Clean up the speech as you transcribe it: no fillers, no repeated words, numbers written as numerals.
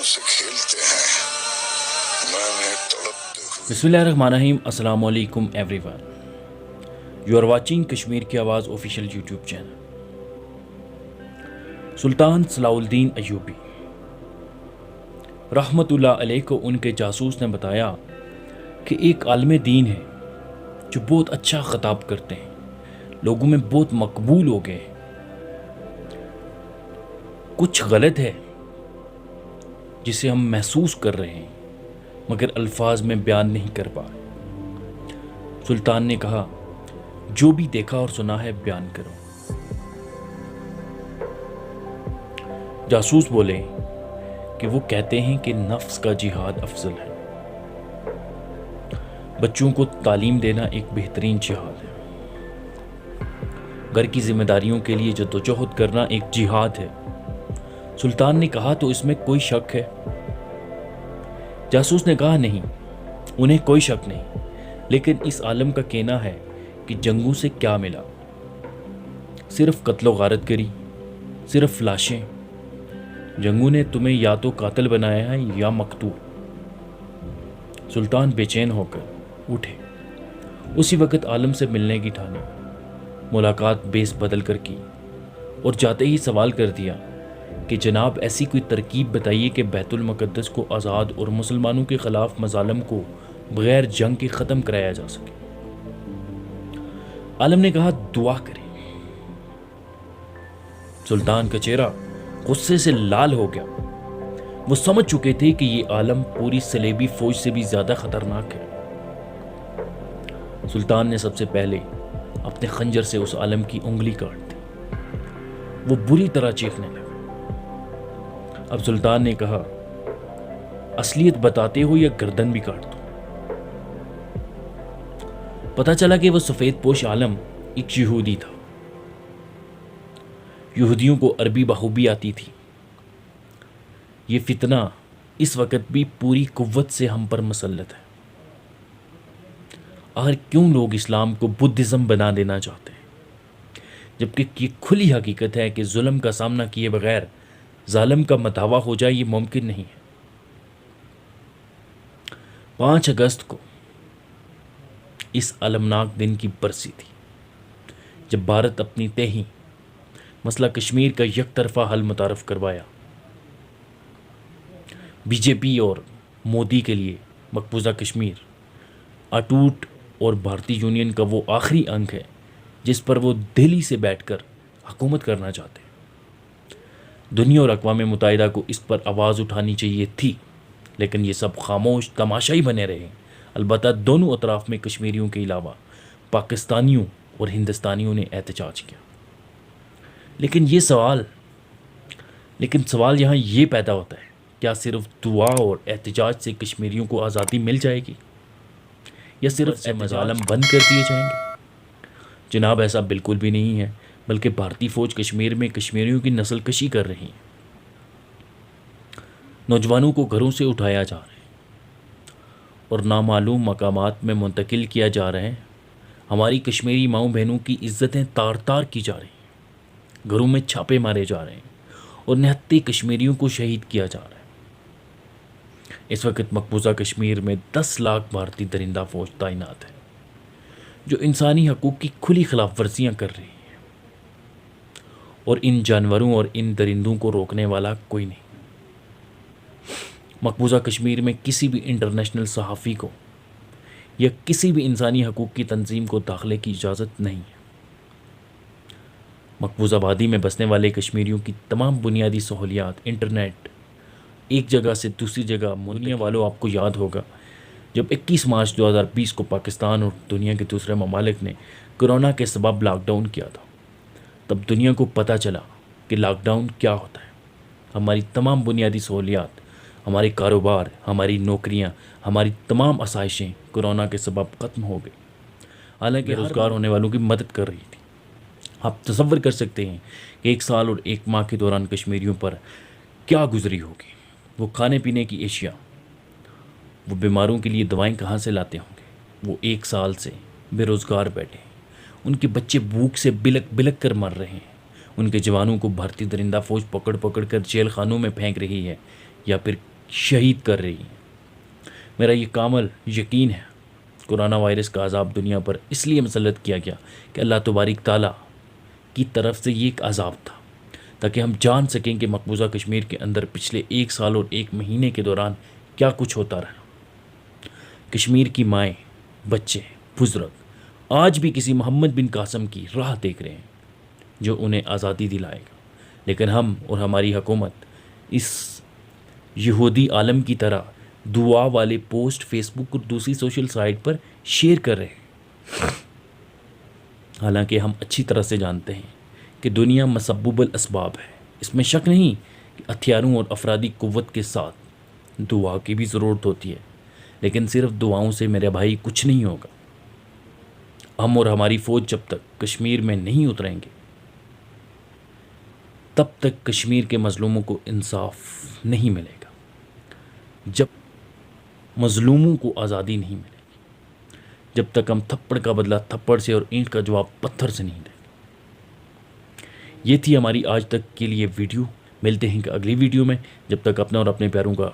आंसुओं से खेलते हैं, मैंने तड़पते हुए। बिस्मिल्लाहिर्रहमानिर्रहीम। अस्सलाम वालेकुम everyone. You are watching Kashmir की आवाज़ ऑफिशियल यूट्यूब चैनल। सुल्तान सलाउद्दीन अय्यूबी रहमतुल्लाह अलैह को उनके जासूस ने बताया कि एक आलिम दीन है जो बहुत अच्छा खिताब करते हैं, लोगों में बहुत मकबूल हो गए। कुछ गलत है जिसे हम महसूस कर रहे हैं मगर अल्फाज में बयान नहीं कर पा रहे। सुल्तान ने कहा, जो भी देखा और सुना है बयान करो। जासूस बोले कि वो कहते हैं कि नफ्स का जिहाद अफजल है। बच्चों को तालीम देना एक बेहतरीन जिहाद है। घर की जिम्मेदारियों के लिए जद्दोजहद करना एक जिहाद है। सुल्तान ने कहा, तो इसमें कोई शक है? जासूस ने कहा, नहीं, उन्हें कोई शक नहीं, लेकिन इस आलम का कहना है कि जंगों से क्या मिला? सिर्फ कत्लो गारत करी, सिर्फ लाशें। जंगों ने तुम्हें या तो कातिल बनाया है या मकतूल। सुल्तान बेचैन होकर उठे। उसी वक्त आलम से मिलने की ठानी। मुलाकात बेस बदल कर की और जाते ही सवाल कर दिया कि जनाब, ऐसी कोई तरकीब बताइए कि बैतुल मुक़द्दस को आज़ाद और मुसलमानों के ख़िलाफ़ मज़ालम को बग़ैर जंग के ख़त्म कराया जा सके। आलम ने कहा, दुआ करें। सुल्तान का चेहरा गुस्से से लाल हो गया। वो समझ चुके थे कि ये आलम पूरी सलेबी फौज से भी ज़्यादा ख़तरनाक है। सुल्तान ने सबसे पहले अपने खंजर से उस आलम की उंगली काट दी। वो बुरी तरह चीखने लगा। अब सुल्तान ने कहा, असलियत बताते हो या गर्दन भी काट दो? पता चला कि वो सफेद पोश आलम एक यहूदी था। यहूदियों को अरबी बखूबी आती थी। ये फितना इस वक्त भी पूरी कुव्वत से हम पर मुसल्लत है। आखिर क्यों लोग इस्लाम को बुद्धिज़्म बना देना चाहते हैं, जबकि ये खुली हकीकत है कि जुल्म का सामना किए बगैर जालिम का मतावा हो जाए ये मुमकिन नहीं है। 5 अगस्त को इस अलमनाक दिन की बरसी थी जब भारत अपनी तही मसला कश्मीर का एक तरफा हल मुतारफ करवाया। बीजेपी और मोदी के लिए मकबूजा कश्मीर अटूट और भारतीय यूनियन का वो आखिरी अंक है जिस पर वो दिल्ली से बैठकर हुकूमत करना चाहते हैं। दुनिया और अक़वाम मुत्तहिदा को इस पर आवाज़ उठानी चाहिए थी, लेकिन ये सब खामोश तमाशा ही बने रहे। अलबत्ता दोनों अतराफ़ में कश्मीरियों के अलावा पाकिस्तानियों और हिंदुस्तानियों ने एहतजाज किया। लेकिन सवाल यहाँ ये पैदा होता है, क्या सिर्फ दुआ और एहतजाज से कश्मीरियों को आज़ादी मिल जाएगी या सिर्फ से मज़ालम बंद कर दिए जाएंगे? जनाब, ऐसा बिल्कुल भी नहीं है, बल्कि भारतीय फ़ौज कश्मीर में कश्मीरियों की नस्ल कशी कर रही है। नौजवानों को घरों से उठाया जा रहा है और नामालूम मकामात में मुंतकिल किया जा रहा है। हमारी कश्मीरी माँओं बहनों की इज़्ज़तें तार तार की जा रही हैं। घरों में छापे मारे जा रहे हैं और निहत्ते कश्मीरियों को शहीद किया जा रहा है। इस वक्त मकबूजा कश्मीर में 10 लाख भारतीय दरिंदा फ़ौज तैनात है जो इंसानी हकूक़ की खुली खिलाफ वर्जियाँ कर रही है, और इन जानवरों और इन दरिंदों को रोकने वाला कोई नहीं। मकबूजा कश्मीर में किसी भी इंटरनेशनल सहाफ़ी को या किसी भी इंसानी हकूक़ की तंजीम को दाखिले की इजाज़त नहीं है। मकबूजा वादी में बसने वाले कश्मीरियों की तमाम बुनियादी सहूलियात, इंटरनेट एक जगह से दूसरी जगह मुनिया वालों, आपको याद होगा जब 21 मार्च 2020 को पाकिस्तान और दुनिया के दूसरे ममालिक ने कोरोना के सबब लॉकडाउन किया था, तब दुनिया को पता चला कि लॉकडाउन क्या होता है। हमारी तमाम बुनियादी सहूलियात, हमारे कारोबार, हमारी नौकरियां, हमारी तमाम आसाइशें कोरोना के सबब ख़त्म हो गई। हालांकि रोज़गार होने वालों की मदद कर रही थी। आप तसव्वुर कर सकते हैं कि 1 साल और 1 माह के दौरान कश्मीरियों पर क्या गुजरी होगी। वो खाने पीने की एशिया, वो बीमारों के लिए दवाएं कहाँ से लाते होंगे। वो 1 साल से बेरोज़गार बैठे हैं। उनके बच्चे भूख से बिलक बिलक कर मर रहे हैं। उनके जवानों को भारतीय दरिंदा फ़ौज पकड़ पकड़ कर जेल खानों में फेंक रही है। یا پھر شہید کر رہی ہیں۔ میرا یہ کامل یقین ہے کورونا وائرس کا عذاب دنیا پر اس لیے مسلط کیا گیا کہ اللہ تبارک تعالیٰ کی طرف سے یہ ایک عذاب تھا، تاکہ ہم جان سکیں کہ مقبوضہ کشمیر کے اندر پچھلے 1 سال اور 1 مہینے کے دوران کیا کچھ ہوتا رہا۔ کشمیر کی مائیں، بچے، بزرگ آج بھی کسی محمد بن قاسم کی راہ دیکھ رہے ہیں جو انہیں آزادی دلائے گا، لیکن ہم اور ہماری حکومت اس یہودی عالم کی طرح دعا والے پوسٹ فیس بک اور دوسری سوشل سائٹ پر شیئر کر رہے ہیں، حالانکہ ہم اچھی طرح سے جانتے ہیں کہ دنیا مسبب الاسباب ہے۔ اس میں شک نہیں کہ ہتھیاروں اور افرادی قوت کے ساتھ دعا کی بھی ضرورت ہوتی ہے، لیکن صرف دعاؤں سے میرے بھائی کچھ نہیں ہوگا۔ ہم اور ہماری فوج جب تک کشمیر میں نہیں اتریں گے تب تک کشمیر کے مظلوموں کو انصاف نہیں ملے گا، جب مظلوموں کو آزادی نہیں ملے گی، جب تک ہم تھپڑ کا بدلہ تھپڑ سے اور اینٹ کا جواب پتھر سے نہیں دیں گے۔ یہ تھی ہماری آج تک کے لیے ویڈیو، ملتے ہیں اگلی ویڈیو میں، جب تک اپنا اور اپنے پیاروں کا